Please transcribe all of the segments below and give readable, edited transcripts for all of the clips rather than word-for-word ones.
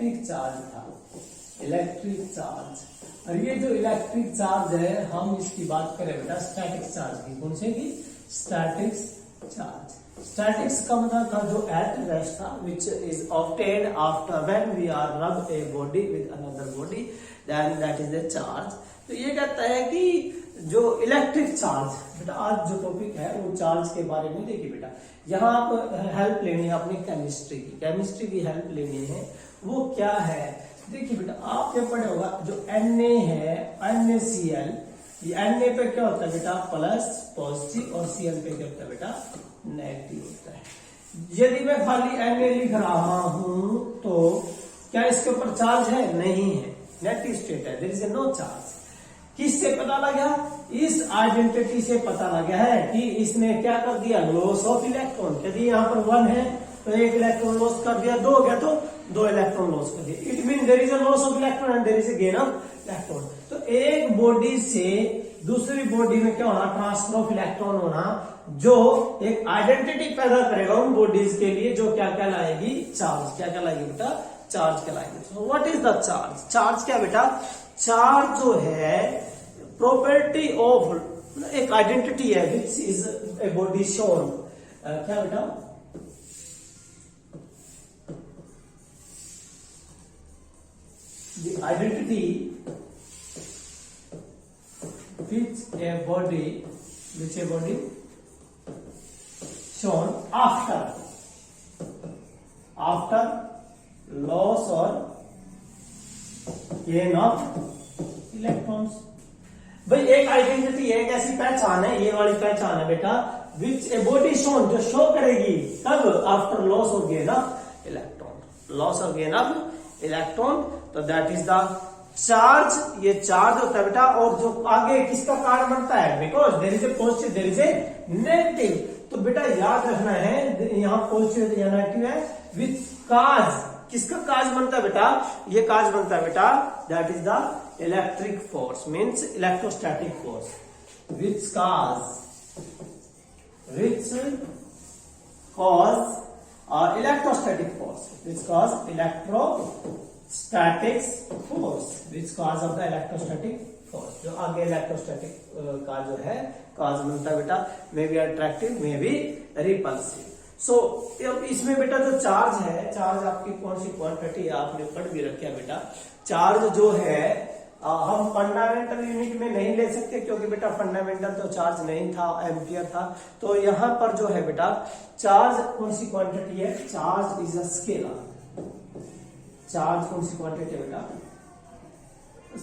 Electric charge था, electric charge. और ये जो इलेक्ट्रिक चार्ज है, हम इसकी बात करें बेटा स्टैटिक चार्ज की। कौन से की? Static charge. स्टैटिक्स का मतलब था जो एट रेस्ट था, which is obtained after when we are rub a body with another body, then that is the charge. तो ये कहता है कि जो इलेक्ट्रिक चार्ज, बेटा आज जो टॉपिक है वो चार्ज के बारे में। देखिए बेटा, यहाँ आप हेल्प लेनी है अपनी केमिस्ट्री की हेल्प लेनी है। वो क्या है? देखिए बेटा, आपने पढ़ा होगा जो Na है, NaCl, ये Na पे क्या होता है बेटा? प्लस पॉजिटिव, और Cl पे क्या होता है बेटा? नेगेटिव होता है। यदि मैं खाली Na लिख रहा हूं तो क्या इसके ऊपर चार्ज है? नहीं है, नेगेटिव स्टेट है, देयर इज नो चार्ज। किससे पता लगा? इस आइडेंटिटी से पता लगा है कि इसने क्या कर दिया? Loss of electron. यदि यहाँ पर 1 है तो 1 इलेक्ट्रॉन लॉस कर दिया, 2 हो गया तो 2 इलेक्ट्रॉन लॉस कर दिया। It mean there is a loss of electron and there is a gain of electron. तो एक बॉडी से दूसरी बॉडी में क्या होना? ट्रांसफर ऑफ इलेक्ट्रॉन होना, जो एक आइडेंटिटी पैदा करेगा उन बॉडीज के लिए, जो क्या कहलाएगी? चार्ज। क्या कहलाएगी बेटा? चार्ज कहलाएगी। So what is the charge? Charge क्या बेटा? चार्ज जो है प्रॉपर्टी ऑफ एक आइडेंटिटी है, which is a body shown. क्या बेटा? The identity which a body shown after loss or gain of electrons। भाई एक आइडेंटिटी है, एक ऐसी पहचान है, ये वाली पहचान है बेटा, विच ए बॉडी शोन, जो शो करेगी कब? आफ्टर लॉस और गेन ऑफ इलेक्ट्रॉन। लॉस और गेन ऑफ इलेक्ट्रॉन, तो दैट इज द चार्ज। ये चार्ज होता है बेटा। और जो आगे किसका कारण बनता है? Because there is a positive, there is a negative. तो बेटा याद रखना है, यहाँ पॉजिटिव या नेगेटिव है, विच काज, किसका काज बनता है बेटा? ये काज बनता है बेटा, that is the electric force, means electrostatic force. Which cause electrostatic force, which cause electrostatic force, which cause of the electrostatic force. जो आगे इलेक्ट्रोस्टैटिक का जो है काज बनता है बेटा, may be attractive, may be repulsive. So इसमें बेटा जो चार्ज है, चार्ज आपकी कौन सी क्वांटिटी है? आपने पढ़ भी रखा बेटा। चार्ज जो है हम फंडामेंटल यूनिट में नहीं ले सकते, क्योंकि बेटा फंडामेंटल तो चार्ज नहीं था, एम्पियर था। तो यहां पर जो है बेटा चार्ज कौन सी क्वांटिटी है? Charge is a scalar. Charge कौन सी क्वांटिटी है बेटा?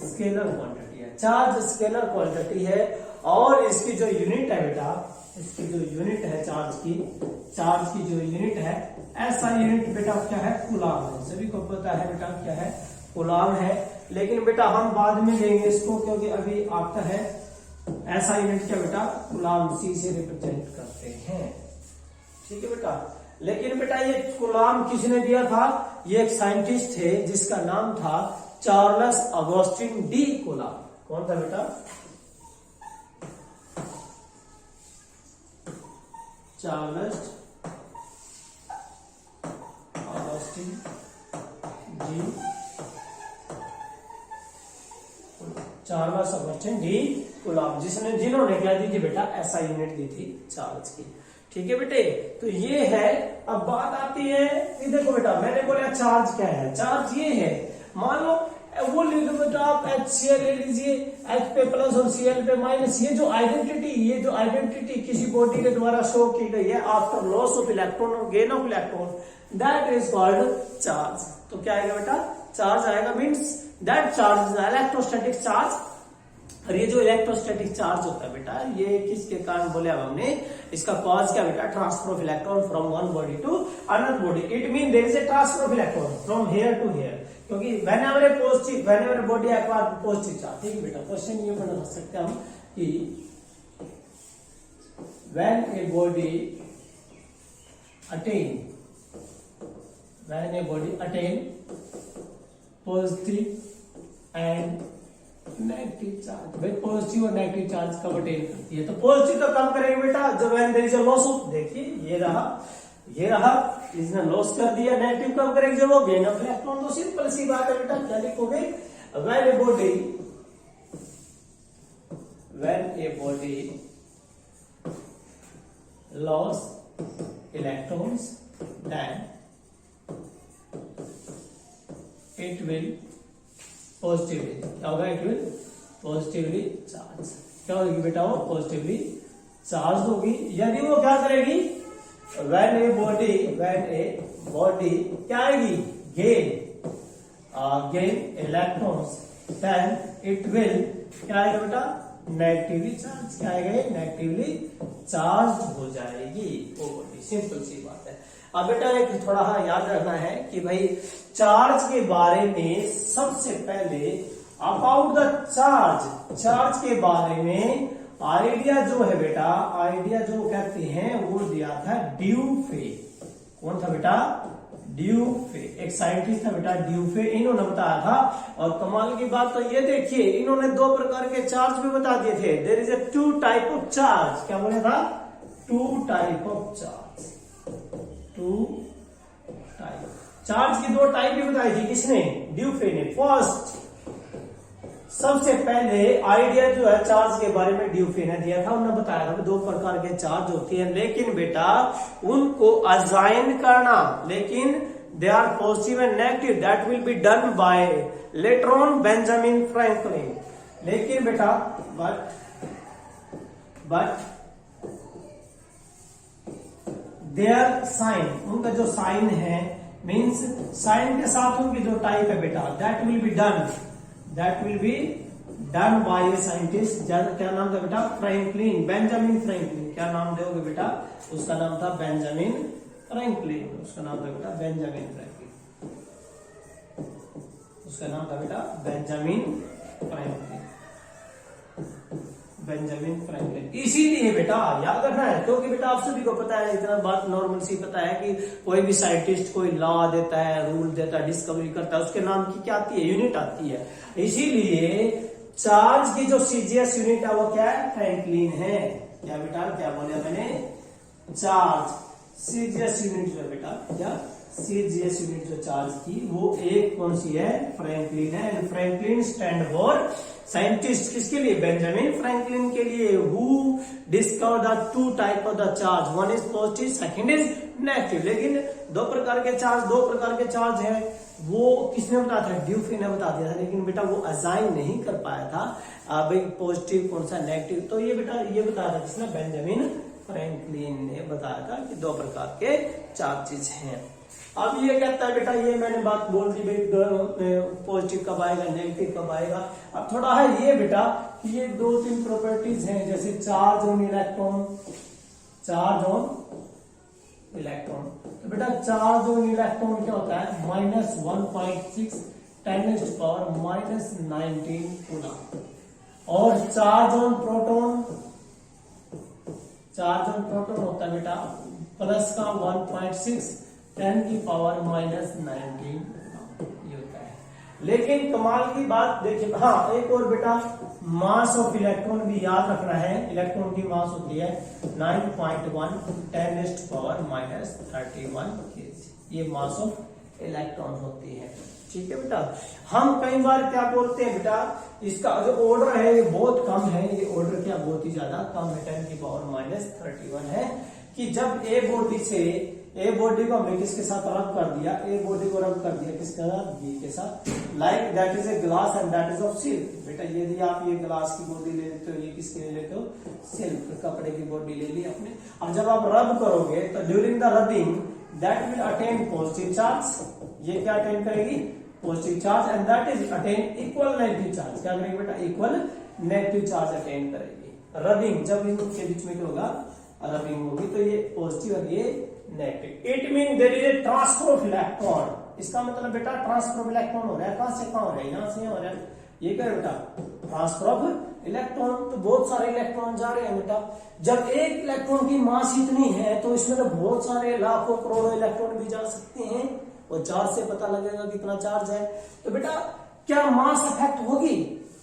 स्केलर क्वांटिटी है। चार्ज स्केलर क्वांटिटी है, और इसकी जो यूनिट है बेटा, इसकी जो यूनिट है चार्ज की जो यूनिट है, ऐसा यूनिट बेटा क्या है? कूलाम है। सभी को पता है बेटा क्या है? कूलाम है। लेकिन बेटा हम बाद में लेंगे इसको, क्योंकि अभी आता है ऐसा यूनिट क्या बेटा? कूलाम, C से रिप्रेजेंट करते हैं। ठीक है बेटा। लेकिन बेटा ये कूलाम किसने दिया था? ये एक साइंटिस्ट थे जिसका नाम था चार्ल्स ऑगस्टिन डी कूलाम। कौन था बेटा? चार्ल्स ऑगस्टिन डी कूलाम, जिन्होंने क्या दी थी बेटा? ऐसा यूनिट दी थी चार्ज की। ठीक है बेटे। तो ये है। अब बात आती है कि देखो बेटा, मैंने बोला चार्ज क्या है? चार्ज ये है, मान लो वो लिख दो बेटा आप HCl ले लीजिए, H पे प्लस और Cl पे माइनस। ये जो आइडेंटिटी किसी बॉडी के द्वारा शो की गई है आफ्टर लॉस ऑफ इलेक्ट्रॉन और gain of electron, that is called charge. तो क्या आएगा बेटा? चार्ज आएगा, means that charge is electrostatic charge. और ये जो इलेक्ट्रोस्टैटिक चार्ज होता है बेटा, ये किसके कारण बोले अब हमने? इसका कॉज क्या बेटा? Transfer of electron from one body to another body. It mean there is a transfer of electron from here to here, क्योंकि whenever body acquire positive charge. ठीक है बेटा। क्वेश्चन ये बना सकते हैं हम कि when a body attain positive and negative charge. भाई पॉजिटिव और नेगेटिव चार्ज कब अटेन करती है? तो पॉजिटिव तो कब करेंगे बेटा? जब when there is a loss of, देखिए ये रहा ये रहा, इसने लॉस कर दिया, नेगेटिव कब करेंगे जब वो गेन ऑफ इलेक्ट्रॉन। तो सिंपल सी बात है बेटा, क्या लिखोगे, when a body loss electrons then it will positively, क्या होगा, इट विल पॉजिटिवली चार्ज, क्या होगी बेटा, वो पॉजिटिवली चार्ज होगी। यदि वो क्या करेगी, when a body क्या आएगी, gain electrons, then it will क्या आएगा बेटा, नेगेटिवली चार्ज, क्या आएगा, नेगेटिवली चार्ज हो जाएगी वो बॉडी। सिंपल सी बात है। अब बेटा एक थोड़ा याद रखना है कि भाई चार्ज के बारे में सबसे पहले अबाउट द चार्ज के बारे में आइडिया जो है बेटा, आइडिया जो कहते हैं वो दिया था ड्यूफे। कौन था बेटा, ड्यूफे, एक साइंटिस्ट था बेटा ड्यूफे, इन्होंने बताया था। और कमाल की बात तो ये देखिए, इन्होंने दो प्रकार के चार्ज भी बता दिए थे। There is a 2 type of charge, क्या बोला था, 2 type of charge, 2 type charge की 2 टाइप भी बताई थी, किसने, ड्यूफे ने। फर्स्ट, सबसे पहले आइडिया जो है चार्ज के बारे में ड्यूफे ने दिया था, उन्होंने बताया था 2 प्रकार के चार्ज होते हैं, लेकिन बेटा उनको असाइन करना, लेकिन they are positive and negative, that will be done by later on Benjamin Franklin. लेकिन बेटा बट देयर साइन, उनका जो साइन है, मीन्स साइन के साथ उनकी जो टाइप है बेटा, that will be done bye a scientist. क्या नाम था बेटा, फ्रैंकलिन, बेंजामिन फ्रैंकलिन। क्या नाम दोगे बेटा, उसका नाम था बेंजामिन फ्रैंकलिन, उसका नाम था बेटा बेंजामिन फ्रैंकलिन, उसका नाम था बेटा बेंजामिन फ्रैंकलिन। इसीलिए बेटा याद रखना है, क्योंकि बेटा आप सभी को पता है, इतना बात नॉर्मल सी पता है कि कोई भी साइंटिस्ट कोई लॉ देता है, रूल देता है, डिस्कवरी करता है, उसके नाम की क्या आती है, यूनिट आती है। इसीलिए चार्ज की जो सीजीएस यूनिट है वो क्या है, फ्रैंकलिन है। क्या बेटा, क्या बोला मैंने, चार्ज सीजीएस यूनिट जो है बेटा, क्या सीजीएस यूनिट जो चार्ज की वो एक कौन सी है, फ्रैंकलिन है। And Franklin stand for scientist, किसके लिए, बेंजामिन फ्रैंकलिन के लिए, who discover the 2 type of the charge, one is positive, second is negative. लेकिन 2 प्रकार के चार्ज है, वो किसने बताया था, ड्यूफे ने बता दिया था, लेकिन बेटा वो असाइन नहीं कर पाया था भाई पॉजिटिव कौन सा, नेगेटिव। तो ये बेटा ये बताया था किसने, बेंजामिन फ्रैंकलिन ने बताया था कि 2 प्रकार के चार्जेस हैं। अब ये कहता है बेटा, ये मैंने बात बोल दी भाई पॉजिटिव कब आएगा, नेगेटिव कब आएगा। अब थोड़ा है ये बेटा कि ये 2-3 प्रॉपर्टीज हैं, जैसे चार्ज ऑन इलेक्ट्रॉन, तो बेटा चार्ज ऑन इलेक्ट्रॉन क्या होता है, -1.6 × 10⁻⁻19 कूलम। और चार्ज ऑन प्रोटॉन होता है बेटा प्लस का 1.6 10⁻⁻19 ये होता है। लेकिन कमाल की बात देखिए, हाँ एक और बेटा, मास ऑफ इलेक्ट्रॉन भी याद रखना है। इलेक्ट्रॉन की मास होती है 9.1 10⁻31 kg, ये मास ऑफ इलेक्ट्रॉन होती है। ठीक है बेटा, हम कई बार क्या बोलते हैं बेटा, इसका जो ऑर्डर है ये बहुत कम है, ये ऑर्डर क्या बहुत ही ज्यादा कम है, 10⁻31 है। कि जब ए बॉडी को हमने किसके साथ रब कर दिया, ए बॉडी को रब कर दिया किसके साथ, बी के साथ, like that is a glass and that is of silk. बेटा यदि आप ये ग्लास की बॉडी ले लेते हो, ये किसके ले लेते हो, सिल्क कपड़े की बॉडी ले ली आपने। अब जब आप रब करोगे तो during the rubbing that will attain positive charge, ये क्या अटेन करेगी, positive charge, and that is attain equal negative charge. क्या करेगी बेटा, इक्वल नेगेटिव चार्ज अटेन करेगी। रबिंग जब इनके बीच में क्या होगा, रबिंग होगी, तो ये पॉजिटिव और ये negative. It mean there is a transfer of electron. इसका मतलब बेटा ट्रांसफर ऑफ इलेक्ट्रॉन हो रहा है, कहां से कहां हो रहा है, यहां से यहां हो रहा है। ये क्या है बेटा, ट्रांसफर ऑफ इलेक्ट्रॉन। तो बहुत सारे इलेक्ट्रॉन जा रहे हैं बेटा। जब एक इलेक्ट्रॉन की मास इतनी है तो इसमें तो बहुत सारे लाखों करोड़ों इलेक्ट्रॉन भी जा सकते हैं, और चार्ज से पता लगेगा कितना चार्ज है। तो बेटा क्या मास अफेक्ट होगी,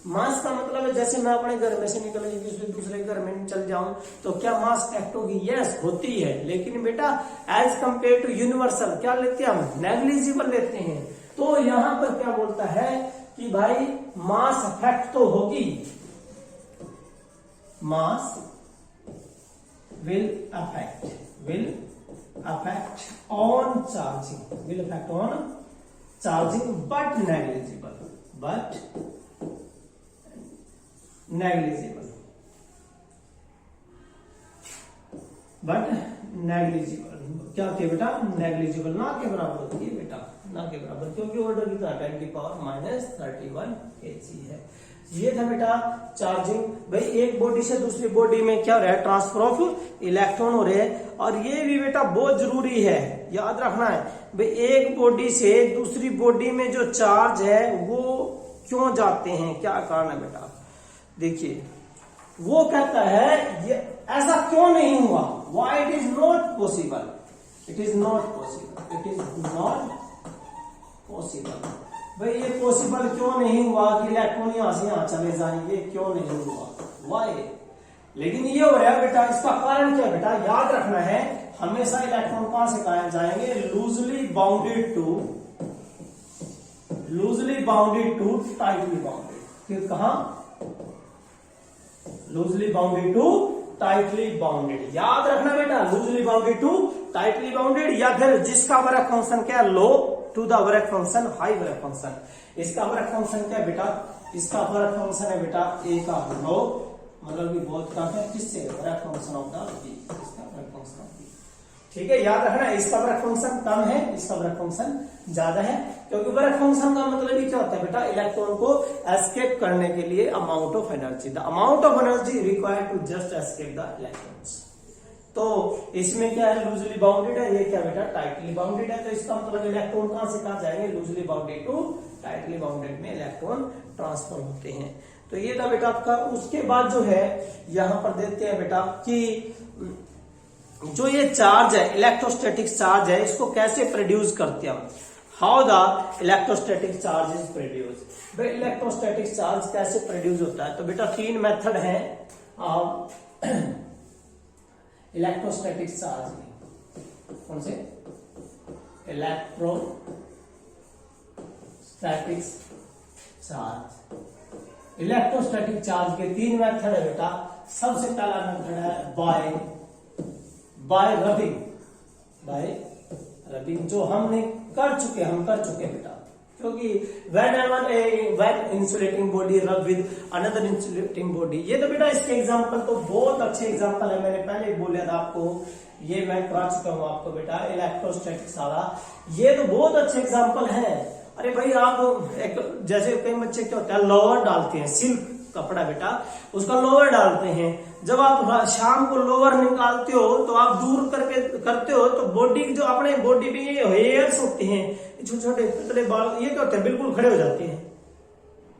मास का मतलब है जैसे मैं अपने घर में से निकल के किसी दूसरे घर में चल जाऊं तो क्या मास एक्ट होगी? यस, होती है। लेकिन बेटा एज कंपेयर टू यूनिवर्सल क्या लेते हैं हम? नेग्लिजिबल लेते हैं। तो यहां पर क्या बोलता है कि भाई मास इफेक्ट तो होगी, मास will affect on charging but negligible क्या के बेटा? नेग्लिजिबल, ना के बराबर होती है बेटा, ना के बराबर, क्योंकि ऑर्डर कितना 10⁻⁻³ kg है। ये था बेटा चार्जिंग। भाई एक बॉडी से दूसरी बॉडी में क्या हो रहा है? ट्रांसफर ऑफ इलेक्ट्रॉन हो रहे हैं। और ये भी बेटा बहुत जरूरी है, याद रखना है भाई एक बॉडी से दूसरी बॉडी में जो चार्ज है वो क्यों जाते हैं, क्या कारण है बेटा? देखिए वो कहता है ये ऐसा क्यों नहीं हुआ, why it is not possible, it is not possible. भाई ये पॉसिबल क्यों नहीं हुआ कि इलेक्ट्रॉन यहां से यहां चले जाएंगे, क्यों नहीं हुआ, व्हाई? लेकिन ये हो रहा है बेटा, इसका कारण क्या बेटा? याद रखना है हमेशा इलेक्ट्रॉन कहां से कहां जाएंगे? Loosely bounded to tightly bounded. फिर कहां? Loosely bounded to tightly bounded. याद रखना बेटा, loosely bounded to tightly bounded, या फिर जिसका वर्क फंक्शन क्या है? Low to the work function high work function. इसका वर्क फंक्शन क्या है बेटा? इसका वर्क फंक्शन है बेटा ए का लो, मतलब कि बहुत कम है, किससे? Work function of the B, इसका वर्क फंक्शन ऑफ बी। ठीक है, याद रखना इसका वर्क फंक्शन कम है, इसका वर्क फंक्शन ज्यादा है, क्योंकि वर्क फंक्शन का मतलब ही क्या होता है बेटा? इलेक्ट्रॉन को एस्केप करने के लिए amount of energy, the amount of energy required to just escape the electrons. तो इसमें क्या है? लूजली बाउंडेड है, ये क्या बेटा? टाइटली बाउंडेड है। तो इसका मतलब इलेक्ट्रॉन कहां से कहां जाएंगे? Loosely bounded to tightly bounded में इलेक्ट्रॉन ट्रांसफर होते हैं। तो ये था बेटा आपका। उसके बाद जो है यहां पर देते हैं बेटा कि जो ये चार्ज है, इलेक्ट्रोस्टैटिक चार्ज है, इसको कैसे प्रोड्यूस करते हैं हम? How the electrostatic charge is produce. भाई इलेक्ट्रोस्टैटिक चार्ज कैसे प्रोड्यूस होता है? तो बेटा 3 मेथड है इलेक्ट्रोस्टैटिक चार्ज में। कौन से? इलेक्ट्रोस्टैटिक चार्ज के 3 मेथड है बेटा। सबसे पहला मेथड है बाय रबिंग, जो हम कर चुके बेटा, क्योंकि when insulating body rub with another insulating body। ये तो बेटा इसके एग्जांपल तो बहुत अच्छे एग्जांपल है, मैंने पहले बोला था आपको, ये मैं करा चुका हूं आपको बेटा इलेक्ट्रोस्टैटिक सारा, ये तो बहुत अच्छे एग्जांपल है। अरे भाई आप एक जैसे कई बच्चे क्या होता है लोअर डालते हैं, सिल्क कपड़ा बेटा उसका लोअर डालते हैं, जब आप शाम को लोअर निकालते हो तो आप दूर करते हो तो बॉडी जो अपने बॉडी पे ये हेयर्स होते हैं, छोटे छोटे पतले बाल, ये क्या होते हैं? बिल्कुल खड़े हो जाते हैं,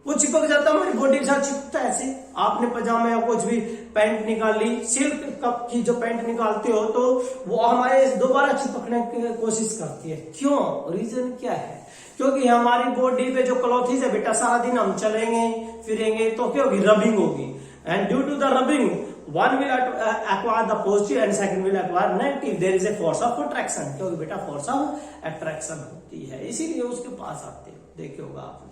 वो चिपक जाता है, हमारी बॉडी के साथ चिपकता है। ऐसे आपने पजामा या कुछ भी पैंट निकाल ली, सिल्क कप की जो पैंट निकालते हो तो वो हमारे दोबारा चिपकने की कोशिश करती है। क्यों? रीजन क्या है? क्योंकि हमारी बॉडी पे जो क्लॉथेस है बेटा, सारा दिन हम चलेंगे फिरेंगे तो क्या होगी? रबिंग होगी, and due to the rubbing one will acquire the positive and second will acquire negative, there is a force of attraction, क्योंकि बेटा force of attraction होती है, इसीलिए उसके पास आते हो, देखे होगा आपने।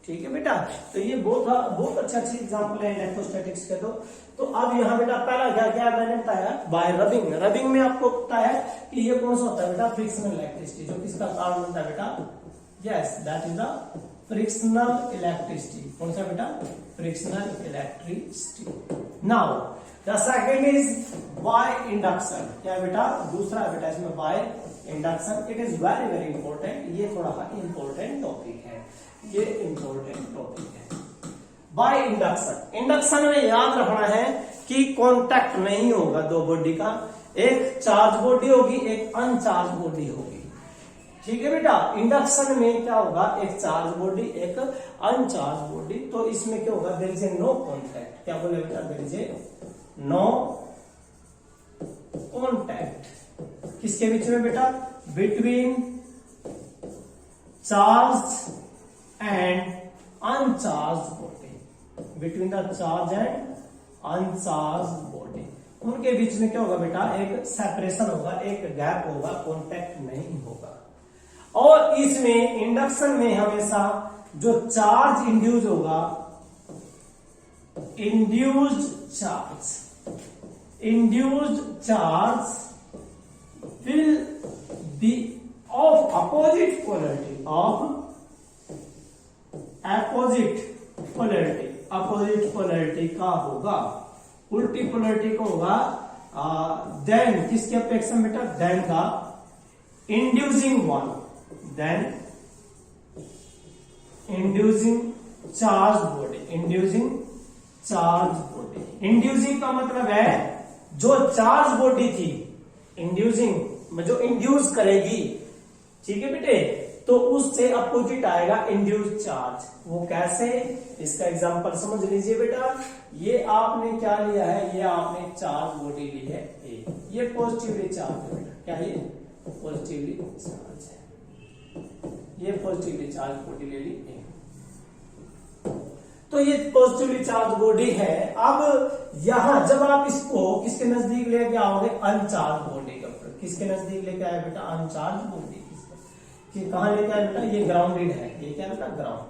ठीक है बेटा, तो ये बहुत अच्छा एग्जाम्पल है इलेक्ट्रोस्टैटिक्स के। तो अब यहाँ बेटा पहला क्या मैंने बताया? बाय रबिंग में आपको पता है कि ये कौन सा होता है बेटा? फ्रिक्शनल इलेक्ट्रिसिटी, जो किसका कारण बनता है बेटा? Yes, that is the frictional electricity. कौन सा बेटा? Frictional electricity. Now the second is by induction. क्या बेटा? दूसरा बेटा इसमें by induction. It is very very important, ये थोड़ा इंपॉर्टेंट टॉपिक है, ये इंपॉर्टेंट टॉपिक है। बाय इंडक्शन में याद रखना है कि कॉन्टैक्ट नहीं होगा दो बॉडी का, एक चार्ज बॉडी होगी, एक अनचार्ज बॉडी होगी। ठीक है बेटा, इंडक्शन में क्या होगा? एक चार्ज बॉडी, एक अनचार्ज बॉडी। तो इसमें क्या होगा? There is a no contact. क्या बोले बेटा? There is a no contact. किसके बीच में बेटा? Between charge and uncharge body. Between the charge and uncharge body, उनके बीच में क्या होगा बेटा, एक सेपरेशन होगा, एक गैप होगा, कॉन्टेक्ट नहीं होगा। और इसमें इंडक्शन में हमेशा जो चार्ज इंड्यूस होगा, induced charge will be of opposite polarity का होगा, उल्टी पोलरिटी का होगा। देन किसकी अपेक्षा बेटा, देन का inducing one, then inducing charge body, inducing का मतलब है जो चार्ज बॉडी थी, इंड्यूसिंग जो इंड्यूस करेगी, ठीक है बेटे, तो उससे अपोजिट आएगा इंड्यूस चार्ज। वो कैसे, इसका एग्जांपल समझ लीजिए बेटा। ये आपने क्या लिया है, ये आपने चार्ज बॉडी ली है ए, ये पॉजिटिवली चार्ज है बेटा, क्या ये पॉजिटिवली चार्ज है, ये पॉजिटिवली चार्ज बॉडी ले ली ए, तो ये पॉजिटिवली चार्ज बॉडी है। अब यहां जब आप इसको किसके नजदीक लेके आओगे, अनचार्ज बॉडी के ऊपर, किसके नजदीक लेके आए बेटा, अनचार्ज बॉडी, कहां लेके आए बेटा, ये ग्राउंडेड है, ये क्या बेटा, ग्राउंड।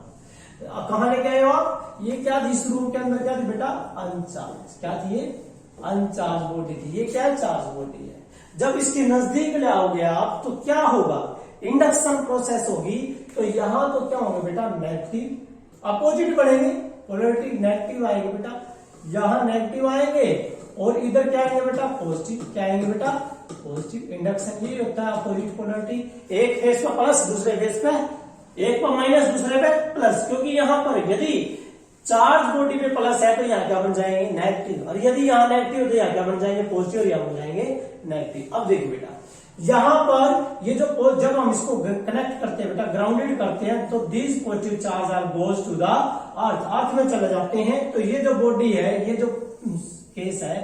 कहां लेके आए हो आप, ये क्या थी इस रूम के अंदर, क्या थी बेटा, अनचार्ज, क्या थी ये, अनचार्ज बॉडी थी, ये क्या चार्ज बॉडी है। जब इसके नजदीक ले आओगे आप तो क्या होगा, इंडक्शन प्रोसेस होगी, तो यहां तो क्या होगा बेटा, नेगेटिव, अपोजिट बढ़ेंगे, पोलरिटी नेगेटिव आएगी बेटा, यहां नेगेटिव आएंगे और इधर क्या आएंगे बेटा, पॉजिटिव, क्या आएंगे बेटा, पॉजिटिव। इंडक्शन ये होता है अपोजिट पोलरिटी, एक फेस पे प्लस, दूसरे फेस पे, एक पर माइनस, दूसरे पे प्लस, क्योंकि यहां पर यदि चार्ज बॉडी पे प्लस है तो यहाँ क्या बन जाएंगे, नेगेटिव, और यदि यहाँ नेगेटिव तो यहाँ क्या बन जाएंगे, पॉजिटिव, और यहाँ बन जाएंगे नेगेटिव। अब देखिए बेटा, यहां पर ये जो जब हम इसको कनेक्ट करते हैं बेटा, ग्राउंडेड करते हैं, तो this positive charge are goes to the earth में चले जाते हैं। तो ये जो बॉडी है, ये जो केस है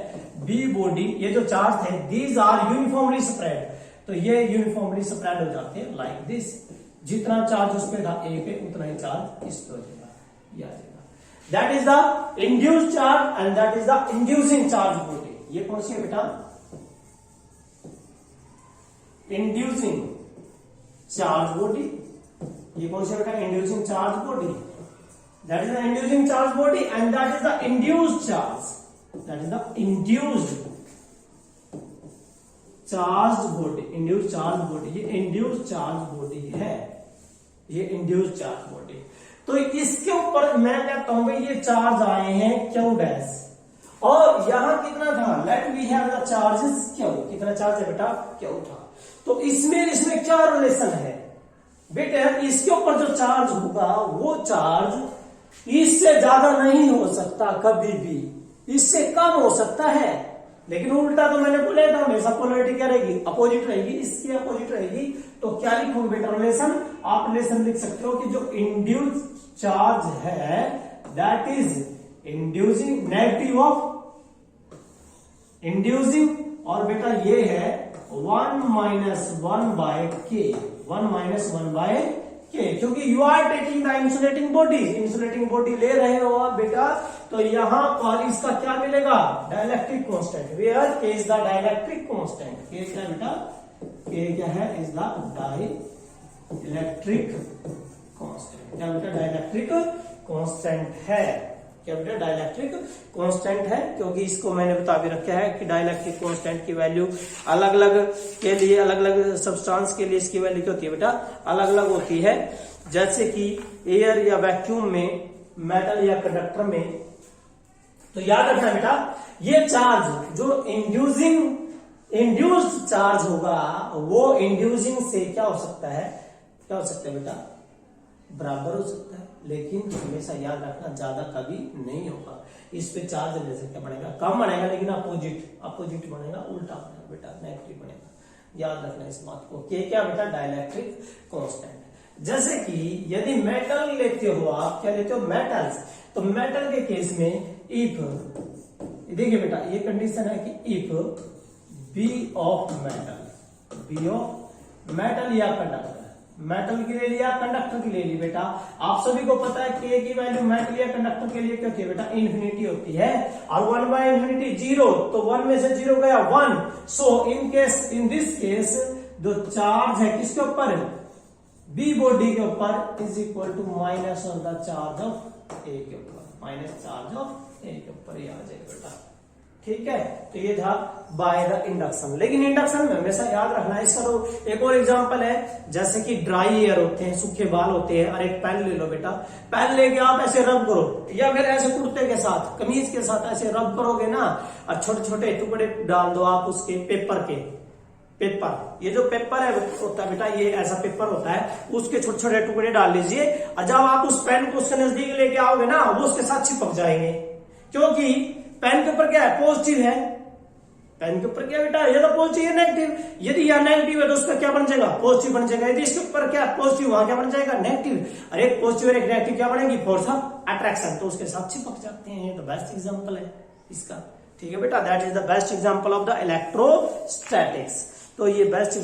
बी बॉडी, ये जो चार्ज है, दीज आर यूनिफॉर्मली स्प्रेड, तो ये यूनिफॉर्मली स्प्रेड हो जाते हैं लाइक दिस, जितना चार्ज उस पे था ए पे, उतना ही चार्ज इस पे हो जाएगा, ये आ जाएगा। That is the induced charge and that is the inducing charge body. ये कौन सी है बेटा, इंड्यूसिंग चार्ज बॉडी, ये कौन सी बेटा, inducing charge body, that is the inducing charge body and that is the induced charge, that is the induced charge body, induced charge body, ये induced charge body है, ये इंड्यूस्ड चार्ज बॉडी। तो इसके ऊपर मैं कहता हूं भाई ये चार्ज आए हैं क्यू डैश, और यहां कितना था, let we have the charges Q, कितना चार्ज है बेटा, क्यू था। तो इसमें क्या रिलेशन है बेटे, इसके ऊपर जो चार्ज होगा वो चार्ज इससे ज्यादा नहीं हो सकता कभी भी, इससे कम हो सकता है, लेकिन उल्टा तो मैंने बोला था हमेशा पोलरिटी क्या रहेगी, अपोजिट रहेगी, इसकी अपोजिट रहेगी। तो क्या लिखोगे बेटा, रिलेशन, आप रिलेशन लिख सकते हो कि जो इंड्यूस चार्ज है that is inducing negative of inducing, और बेटा ये है 1 माइनस 1 बाय के, 1 माइनस 1 बाय के, क्योंकि you are taking the insulating body, insulating body ले रहे हो आप बेटा, तो यहां पर इसका क्या मिलेगा, डाइलेक्ट्रिक कांस्टेंट, वेयर के इज द डाइलेक्ट्रिक कांस्टेंट, के क्या बेटा, के क्या है, इज द डाइलेक्ट्रिक कांस्टेंट, क्या बेटा, डाइलेक्ट्रिक कांस्टेंट है, क्या बेटा, डाइलेक्ट्रिक कांस्टेंट है, क्योंकि इसको मैंने बता भी रखा है कि डाइलेक्ट्रिक कांस्टेंट की वैल्यू अलग अलग के लिए, अलग अलग सब्सटेंस के लिए इसकी वैल्यू क्या होती है बेटा, अलग अलग होती है। जैसे कि एयर या वैक्यूम में, मेटल या कंडक्टर में, तो याद रखना बेटा, ये चार्ज जो इंड्यूस्ड चार्ज होगा वो इंड्यूसिंग से क्या हो सकता है, क्या हो सकता है बेटा, बराबर हो सकता है, लेकिन हमेशा याद रखना ज्यादा कभी नहीं होगा, इस पे चार्ज जैसे क्या बनेगा, कम बनेगा, लेकिन अपोजिट बनेगा, उल्टा बनेगा बेटा, नेगेटिव बनेगा, याद रखना इस बात को। क्या बेटा, डाइलेक्ट्रिक कांस्टेंट। जैसे कि यदि मेटल लेते हो आप, क्या लेते हो, मेटल्स, तो मेटल के केस में इफ, देखिए बेटा ये कंडीशन है कि इफ बी ऑफ मेटल या कंडक्टर, मेटल की ले लिया, कंडक्टर की ले ली बेटा। आप सभी को पता है के की वैल्यू मेटल या कंडक्टर के लिए क्या होती है बेटा, इन्फिनिटी होती है, और 1 बाय इन्फिनिटी 0, तो 1 में से 0 गया 1। सो इन दिस केस जो चार्ज है किसके ऊपर, बी बॉडी के ऊपर is equal to minus of the charge of A के ऊपर, माइनस चार्ज ऑफ ए के ऊपर ये आ जाएगा बेटा। ठीक है, तो ये था बाय द इंडक्शन। लेकिन इंडक्शन में हमेशा याद रखना है, इसका तो एक और एग्जांपल है, जैसे कि ड्राई एयर होते हैं, सूखे बाल होते हैं, और एक पेन ले लो बेटा, पेन लेके आप ऐसे रब करो, या फिर ऐसे कुर्ते के साथ, कमीज के साथ ऐसे रब करोगे ना, और छोटे छोटे टुकड़े डाल दो आप उसके पेपर के, पेपर, ये जो पेपर है होता है बेटा, ये ऐसा पेपर होता है, उसके छोटे छोटे टुकड़े डाल लीजिए, और जब आप उस पेन को उसके नजदीक लेके आओगे ना, वो उसके साथ चिपक जाएंगे, क्योंकि पेन के ऊपर क्या है, पॉजिटिव है, पेन के ऊपर क्या बेटा, ये तो पॉजिटिव है, नेगेटिव, यदि यह नेगेटिव है तो उसका क्या बन जाएगा, पॉजिटिव बन जाएगा, यदि इसके ऊपर क्या पॉजिटिव, वहां क्या बन जाएगा, नेगेटिव, और एक पॉजिटिव और एक नेगेटिव क्या बनेगी, फोर्स ऑफ अट्रैक्शन, तो उसके साथ चिपक जाते हैं। ये तो बेस्ट एग्जांपल है इसका। ठीक है बेटा, that is the best example of the electrostatics. तो ये बेस्ट